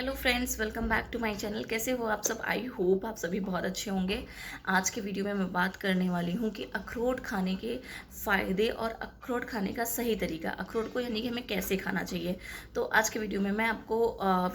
Hello friends, welcome back to my channel. कैसे हो आप सब? आई होप आप सभी बहुत अच्छे होंगे। आज के वीडियो में मैं बात करने वाली हूँ कि अखरोट खाने के फ़ायदे और अखरोट खाने का सही तरीका, अखरोट को यानी कि हमें कैसे खाना चाहिए। तो आज के वीडियो में मैं आपको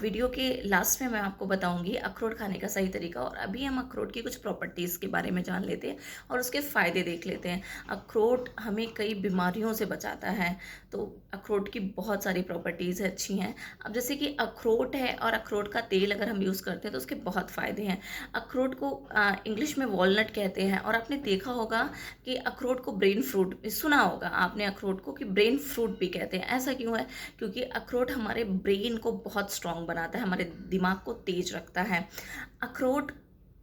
वीडियो के लास्ट में मैं आपको बताऊँगी अखरोट खाने का सही तरीका। और अभी हम अखरोट की कुछ प्रॉपर्टीज़ के बारे में जान लेते हैं और उसके फ़ायदे देख लेते हैं। अखरोट हमें कई बीमारियों से बचाता है, तो अखरोट की बहुत सारी प्रॉपर्टीज़ अच्छी हैं। अब जैसे कि अखरोट है और अखरोट का तेल अगर हम यूज़ करते हैं तो उसके बहुत फ़ायदे हैं। अखरोट को इंग्लिश में वॉलनट कहते हैं और आपने देखा होगा कि अखरोट को ब्रेन फ्रूट, सुना होगा आपने अखरोट को कि ब्रेन फ्रूट भी कहते हैं। ऐसा क्यों है? क्योंकि अखरोट हमारे ब्रेन को बहुत स्ट्रॉन्ग बनाता है, हमारे दिमाग को तेज रखता है। अखरोट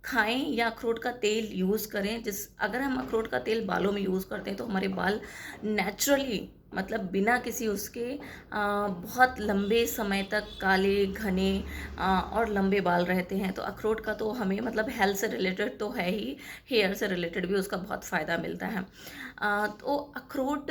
खाएं या अखरोट का तेल यूज़ करें। अगर हम अखरोट का तेल बालों में यूज़ करते हैं तो हमारे बाल नेचुरली, मतलब बिना किसी उसके बहुत लंबे समय तक काले घने और लंबे बाल रहते हैं। तो अखरोट का तो हमें मतलब हेल्थ से रिलेटेड तो है ही, हेयर से रिलेटेड भी उसका बहुत फ़ायदा मिलता है। तो अखरोट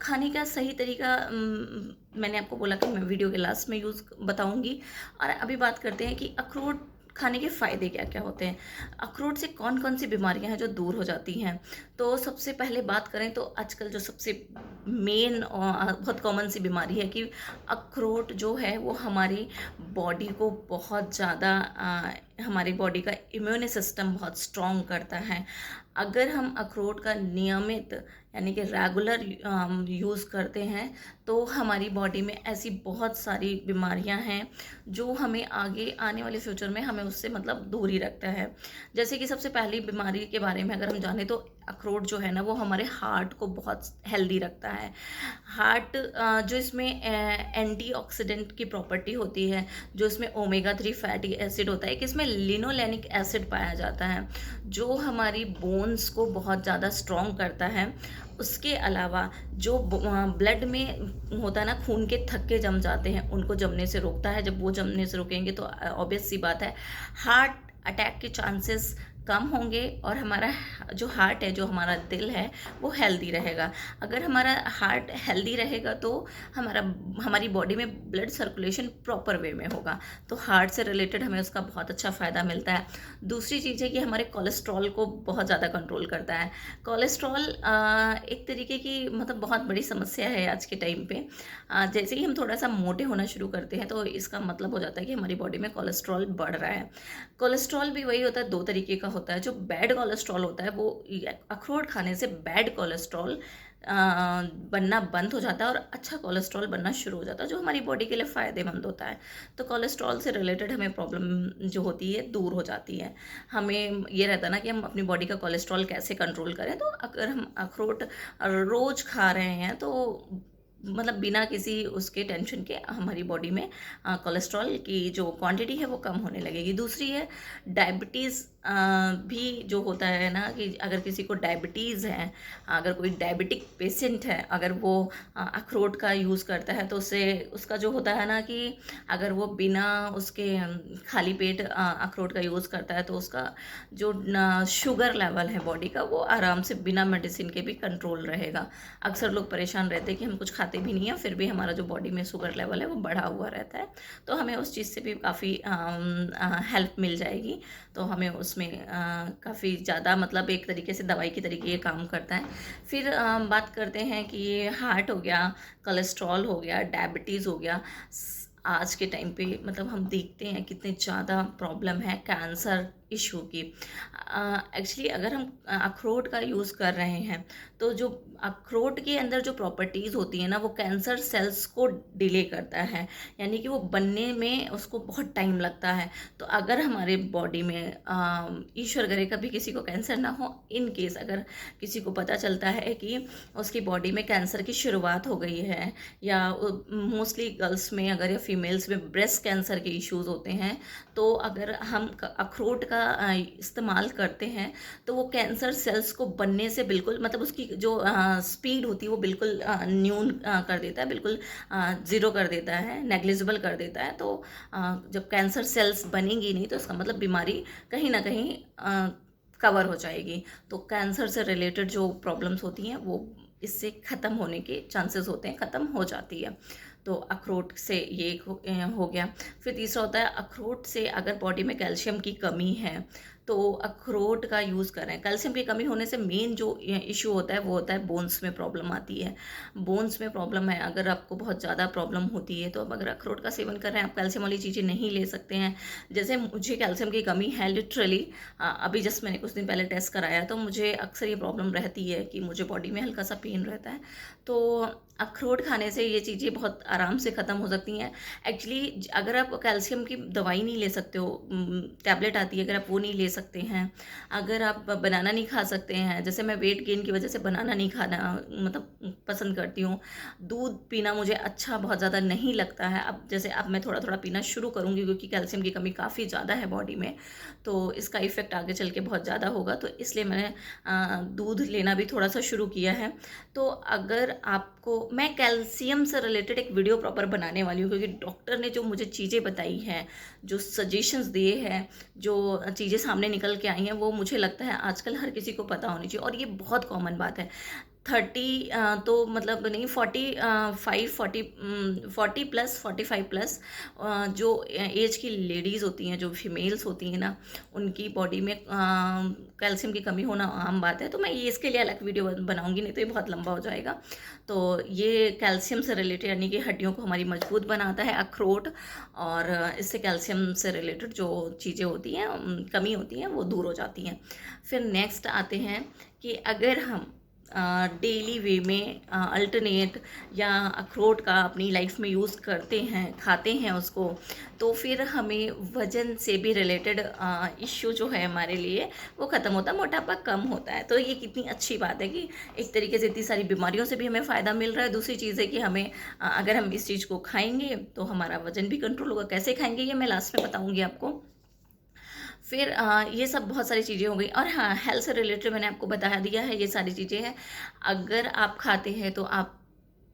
खाने का सही तरीका मैंने आपको बोला कि मैं वीडियो के लास्ट में यूज़ बताऊंगी। और अभी बात करते हैं कि अखरोट खाने के फ़ायदे क्या क्या होते हैं। अखरोट से कौन कौन सी बीमारियां हैं जो दूर हो जाती हैं। तो सबसे पहले बात करें तो आजकल जो सबसे मेन और बहुत कॉमन सी बीमारी है कि अखरोट जो है वो हमारी बॉडी को बहुत ज़्यादा, हमारी बॉडी का इम्यून सिस्टम बहुत स्ट्रॉन्ग करता है। अगर हम अखरोट का नियमित यानी कि रेगुलर यूज़ करते हैं तो हमारी बॉडी में ऐसी बहुत सारी बीमारियां हैं जो हमें आगे आने वाले फ्यूचर में हमें उससे मतलब दूर ही रखता है। जैसे कि सबसे पहली बीमारी के बारे में अगर हम जाने तो अखरोट जो है ना वो हमारे हार्ट को बहुत हेल्दी रखता है। हार्ट जो इसमें एंटीऑक्सीडेंट की प्रॉपर्टी होती है, जो इसमें ओमेगा 3 फैटी एसिड होता है, कि इसमें लिनोलेनिक एसिड पाया जाता है जो हमारी बोन्स को बहुत ज़्यादा स्ट्रॉन्ग करता है। उसके अलावा जो ब्लड में होता है ना, खून के थक्के जम जाते हैं उनको जमने से रोकता है। जब वो जमने से रोकेंगे तो ऑब्वियस सी बात है हार्ट अटैक के चांसेस कम होंगे और हमारा जो हार्ट है, जो हमारा दिल है, वो हेल्दी रहेगा। अगर हमारा हार्ट हेल्दी रहेगा तो हमारी बॉडी में ब्लड सर्कुलेशन प्रॉपर वे में होगा, तो हार्ट से रिलेटेड हमें उसका बहुत अच्छा फ़ायदा मिलता है। दूसरी चीज़ है कि हमारे कोलेस्ट्रॉल को बहुत ज़्यादा कंट्रोल करता है। कोलेस्ट्रॉल एक तरीके की मतलब बहुत बड़ी समस्या है आज के टाइम पे। जैसे ही हम थोड़ा सा मोटे होना शुरू करते हैं तो इसका मतलब हो जाता है कि हमारी बॉडी में कोलेस्ट्रॉल बढ़ रहा है। कोलेस्ट्रॉल भी वही होता है, दो तरीके का होता है। जो बैड कोलेस्ट्रॉल होता है वो अखरोट खाने से बैड कोलेस्ट्रॉल बनना बंद हो जाता है और अच्छा कोलेस्ट्रॉल बनना शुरू हो जाता है जो हमारी बॉडी के लिए फ़ायदेमंद होता है। तो कोलेस्ट्रॉल से रिलेटेड हमें प्रॉब्लम जो होती है दूर हो जाती है। हमें ये रहता है ना कि हम अपनी बॉडी का कोलेस्ट्रॉल कैसे कंट्रोल करें। तो अगर हम अखरोट रोज़ खा रहे हैं तो मतलब बिना किसी उसके टेंशन के हमारी बॉडी में कोलेस्ट्रॉल की जो क्वांटिटी है वो कम होने लगेगी। दूसरी है डायबिटीज़। भी जो होता है ना कि अगर किसी को डायबिटीज़ है, अगर कोई डायबिटिक पेशेंट है, अगर वो अखरोट का यूज़ करता है तो उससे उसका जो होता है ना कि अगर वो बिना उसके खाली पेट अखरोट का यूज़ करता है तो उसका जो शुगर लेवल है बॉडी का वो आराम से बिना मेडिसिन के भी कंट्रोल रहेगा। अक्सर लोग परेशान रहते हैं कि हम कुछ खाते भी नहीं हैं फिर भी हमारा जो बॉडी में शुगर लेवल है वो बढ़ा हुआ रहता है, तो हमें उस चीज़ से भी काफ़ी हेल्प मिल जाएगी। तो हमें उसमें काफ़ी ज़्यादा मतलब एक तरीके से दवाई की तरीके ये काम करता है। फिर बात करते हैं कि ये हार्ट हो गया, कोलेस्ट्रॉल हो गया, डायबिटीज़ हो गया। आज के टाइम पे मतलब हम देखते हैं कितने ज़्यादा प्रॉब्लम है कैंसर इशू की। एक्चुअली अगर हम अखरोट का यूज़ कर रहे हैं तो जो अखरोट के अंदर जो प्रॉपर्टीज़ होती है ना वो कैंसर सेल्स को डिले करता है, यानी कि वो बनने में उसको बहुत टाइम लगता है। तो अगर हमारे बॉडी में ईश्वर करे कभी किसी को कैंसर ना हो, इन केस अगर किसी को पता चलता है कि उसकी बॉडी में कैंसर की शुरुआत हो गई है, या मोस्टली गर्ल्स में अगर या फीमेल्स में ब्रेस्ट कैंसर के इश्यूज होते हैं, तो अगर हम अखरोट का इस्तेमाल करते हैं तो वो कैंसर सेल्स को बनने से बिल्कुल मतलब उसकी जो स्पीड होती है वो बिल्कुल न्यून कर देता है, बिल्कुल ज़ीरो कर देता है, नेग्लिजिबल कर देता है। तो जब कैंसर सेल्स बनेंगी नहीं तो इसका मतलब बीमारी कहीं ना कहीं कवर हो जाएगी। तो कैंसर से रिलेटेड जो प्रॉब्लम्स होती हैं वो इससे ख़त्म होने के चांसेस होते हैं, ख़त्म हो जाती है। तो अखरोट से ये हो गया। फिर तीसरा होता है अखरोट से अगर बॉडी में कैल्शियम की कमी है तो अखरोट का यूज़ करें। कैल्शियम की कमी होने से मेन जो इशू होता है वो होता है बोन्स में प्रॉब्लम आती है। बोन्स में प्रॉब्लम है, अगर आपको बहुत ज़्यादा प्रॉब्लम होती है तो अब अगर अखरोट का सेवन कर रहे हैं, आप कैल्शियम वाली चीज़ें नहीं ले सकते हैं। जैसे मुझे कैल्शियम की कमी है लिटरली, अभी जस्ट मैंने कुछ दिन पहले टेस्ट कराया तो मुझे अक्सर ये प्रॉब्लम रहती है कि मुझे बॉडी में हल्का सा पेन रहता है। तो अखरोट खाने से ये चीज़ें बहुत आराम से ख़त्म हो सकती हैं। एक्चुअली अगर आप कैल्शियम की दवाई नहीं ले सकते हो, टैबलेट आती है, अगर आप वो नहीं ले सकते हैं, अगर आप बनाना नहीं खा सकते हैं, जैसे मैं वेट गेन की वजह से बनाना नहीं खाना मतलब पसंद करती हूँ, दूध पीना मुझे अच्छा बहुत ज़्यादा नहीं लगता है। अब जैसे अब मैं थोड़ा थोड़ा पीना शुरू करूँगी क्योंकि कैल्शियम की कमी काफ़ी ज़्यादा है बॉडी में, तो इसका इफ़ेक्ट आगे चल के बहुत ज़्यादा होगा, तो इसलिए मैंने दूध लेना भी थोड़ा सा शुरू किया है। तो अगर आपको, मैं कैल्शियम से रिलेटेड एक वीडियो प्रॉपर बनाने वाली हूँ क्योंकि डॉक्टर ने जो मुझे चीज़ें बताई हैं, जो सजेशंस दिए हैं, जो चीज़ें सामने निकल के आई हैं, वो मुझे लगता है आजकल हर किसी को पता होनी चाहिए और ये बहुत कॉमन बात है। 30 तो मतलब नहीं, 40 प्लस 45 प्लस जो एज की लेडीज़ होती हैं, जो फीमेल्स होती हैं ना, उनकी बॉडी में कैल्शियम की कमी होना आम बात है। तो मैं ये इसके लिए अलग वीडियो बनाऊंगी, नहीं तो ये बहुत लंबा हो जाएगा। तो ये कैल्शियम से रिलेटेड यानी कि हड्डियों को हमारी मजबूत बनाता है अखरोट, और इससे कैल्शियम से रिलेटेड जो चीज़ें होती हैं, कमी होती हैं, वो दूर हो जाती हैं। फिर नेक्स्ट आते हैं कि अगर हम डेली वे में अल्टरनेट या अखरोट का अपनी लाइफ में यूज़ करते हैं, खाते हैं उसको, तो फिर हमें वज़न से भी रिलेटेड इश्यू जो है हमारे लिए वो ख़त्म होता है, मोटापा कम होता है। तो ये कितनी अच्छी बात है कि एक तरीके से इतनी सारी बीमारियों से भी हमें फ़ायदा मिल रहा है। दूसरी चीज़ है कि हमें अगर हम इस चीज़ को खाएंगे तो हमारा वज़न भी कंट्रोल होगा। कैसे खाएंगे ये मैं लास्ट में बताऊँगी आपको। फिर ये सब बहुत सारी चीज़ें हो गई, और हाँ, हेल्थ से रिलेटेड मैंने आपको बता दिया है, ये सारी चीज़ें हैं। अगर आप खाते हैं तो आप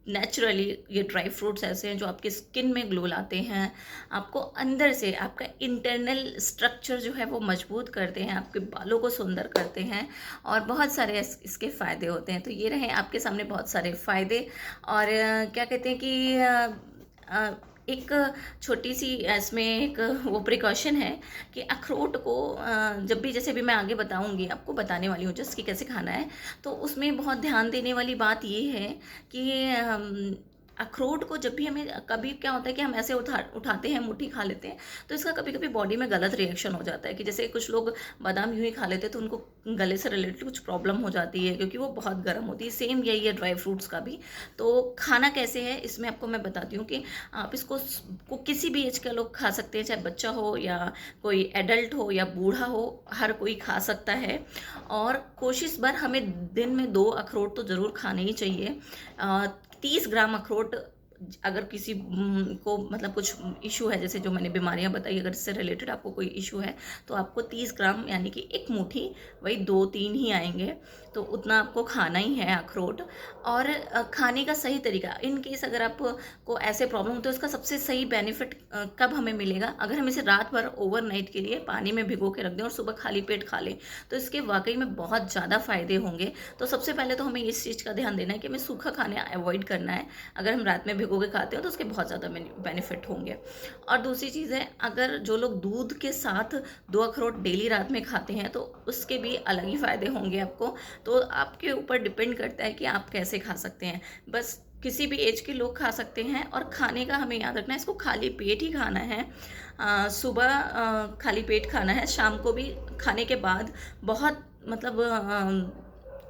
नेचुरली, ये ड्राई फ्रूट्स ऐसे हैं जो आपकी स्किन में ग्लो लाते हैं, आपको अंदर से आपका इंटरनल स्ट्रक्चर जो है वो मजबूत करते हैं, आपके बालों को सुंदर करते हैं, और बहुत सारे इसके फ़ायदे होते हैं। तो ये रहे आपके सामने बहुत सारे फ़ायदे। और क्या कहते हैं कि एक छोटी सी इसमें एक वो प्रिकॉशन है कि अखरोट को जब भी, जैसे भी मैं आगे बताऊंगी, आपको बताने वाली हूँ जस्ट कि कैसे खाना है, तो उसमें बहुत ध्यान देने वाली बात ये है कि अखरोट को जब भी हमें, कभी क्या होता है कि हम ऐसे उठाते हैं, मुट्ठी खा लेते हैं, तो इसका कभी कभी बॉडी में गलत रिएक्शन हो जाता है कि जैसे कुछ लोग बादाम यूँ ही खा लेते हैं तो उनको गले से रिलेटेड कुछ प्रॉब्लम हो जाती है क्योंकि वो बहुत गर्म होती है। सेम यही है ड्राई फ्रूट्स का भी। तो खाना कैसे है इसमें आपको मैं बताती हूँ कि आप इसको को किसी भी एज के लोग खा सकते हैं, चाहे बच्चा हो या कोई एडल्ट हो या बूढ़ा हो, हर कोई खा सकता है। और कोशिश भर हमें दिन में 2 अखरोट तो ज़रूर खाने ही चाहिए। 30 ग्राम अखरोट, अगर किसी को मतलब कुछ इशू है, जैसे जो मैंने बीमारियां बताई, अगर इससे रिलेटेड आपको कोई इशू है तो आपको 30 ग्राम यानी कि एक मुट्ठी, वही 2-3 ही आएंगे, तो उतना आपको खाना ही है अखरोट। और खाने का सही तरीका, इन केस अगर आपको ऐसे प्रॉब्लम हो तो इसका सबसे सही बेनिफिट कब हमें मिलेगा, अगर हम इसे रात भर ओवरनाइट के लिए पानी में भिगो के रख दें और सुबह खाली पेट खा लें, तो इसके वाकई में बहुत ज़्यादा फ़ायदे होंगे। तो सबसे पहले तो हमें इस चीज़ का ध्यान देना है कि हमें सूखा खाना अवॉइड करना है। अगर हम रात में भिगो के खाते हो तो उसके बहुत ज़्यादा बेनिफिट होंगे। और दूसरी चीज़ है, अगर जो लोग दूध के साथ 2 अखरोट डेली रात में खाते हैं तो उसके भी अलग ही फ़ायदे होंगे आपको। तो आपके ऊपर डिपेंड करता है कि आप कैसे खा सकते हैं। बस किसी भी एज के लोग खा सकते हैं, और खाने का हमें याद रखना है, इसको खाली पेट ही खाना है। सुबह खाली पेट खाना है, शाम को भी खाने के बाद, बहुत मतलब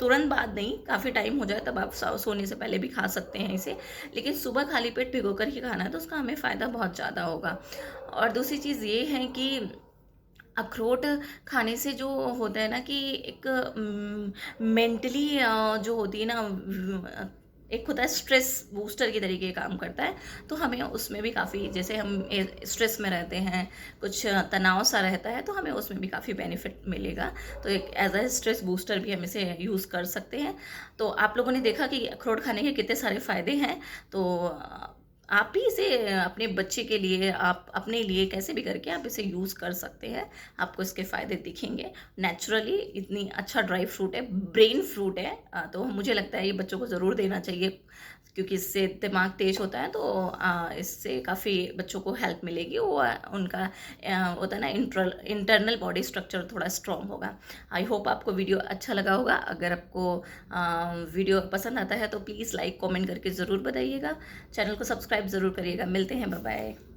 तुरंत बाद नहीं, काफ़ी टाइम हो जाए तब आप सोने से पहले भी खा सकते हैं इसे, लेकिन सुबह खाली पेट भिगो कर ही खाना है, तो उसका हमें फ़ायदा बहुत ज़्यादा होगा। और दूसरी चीज़ ये है कि अखरोट खाने से जो होता है ना कि एक मेंटली जो होती है ना, एक होता है स्ट्रेस बूस्टर की तरीके काम करता है, तो हमें उसमें भी काफ़ी, जैसे हम स्ट्रेस में रहते हैं, कुछ तनाव सा रहता है, तो हमें उसमें भी काफ़ी बेनिफिट मिलेगा। तो एक एज अ स्ट्रेस बूस्टर भी हम इसे यूज़ कर सकते हैं। तो आप लोगों ने देखा कि अखरोट खाने के कितने सारे फ़ायदे हैं। तो आप भी इसे अपने बच्चे के लिए, आप अपने लिए कैसे भी करके आप इसे यूज़ कर सकते हैं, आपको इसके फ़ायदे दिखेंगे। नेचुरली इतनी अच्छा ड्राई फ्रूट है, ब्रेन फ्रूट है, तो मुझे लगता है ये बच्चों को ज़रूर देना चाहिए। क्योंकि इससे दिमाग तेज होता है, तो इससे काफ़ी बच्चों को हेल्प मिलेगी। वो उनका होता है ना, इंटरनल बॉडी स्ट्रक्चर थोड़ा स्ट्रॉन्ग होगा। आई होप आपको वीडियो अच्छा लगा होगा। अगर आपको वीडियो पसंद आता है तो प्लीज़ लाइक कमेंट करके ज़रूर बताइएगा। चैनल को सब्सक्राइब ज़रूर करिएगा। मिलते हैं, बाय बाय।